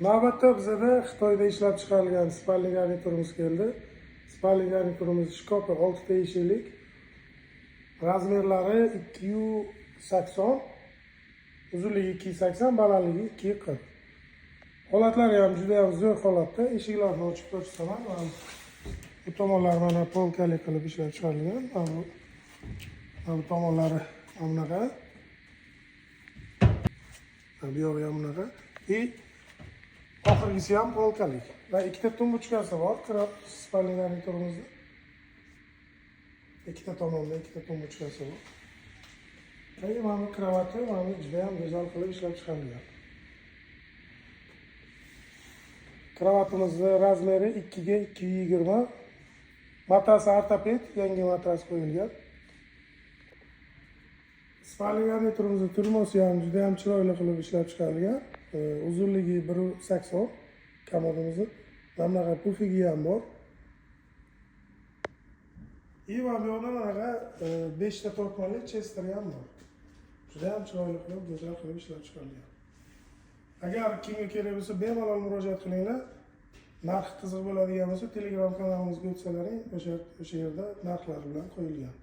Navbatda bizada Xitoyda ishlab chiqarilgan spalni garniturimiz keldi. Spalni garniturimiz shkopi 6 ta eshiklik. Razmerlari 280, uzunligi 280, balandligi 240. Holatlari ham juda ham zo'r holatda. Eshiklarni ochib ko'rsataman. Bu tomonlari mana polkali qilib ishlab chiqarilgan. Bu tomonlari mana bunaqa. Bu yog'i ham bunaqa. Oxirgisi ham polkalik. Va ikkita tumbuchkasi bor spalni garniturimizda. Ikkita tomonda ikkita tumbuchkasi bor. Mana bu kravati mana juda ham go'zal qilib ishlab chiqarilgan. Kravatimizning razmeri 2 ga 220. Matrasi ortoped, yangi matras qo'yilgan. Spalni garniturimizning turmosi ham juda ham chiroyli qilib ishlab chiqarilgan. Uzunligi 1.80 komodimizning. Mana bunaqa pufigi ham bor. Mana bu yoqda mana 5 ta tortmali chesteri ham bor. Juda ham chiroyli qilib, go'zal qilib ishlab chiqarilgan. Agar kimga kerak bo'lsa, bemalol murojaat qilinglar. Narx qiziq bo'ladigan bo'lsa, Telegram kanalimizga o'tsalaring, o'sha yerda narxlar bilan qo'yilgan.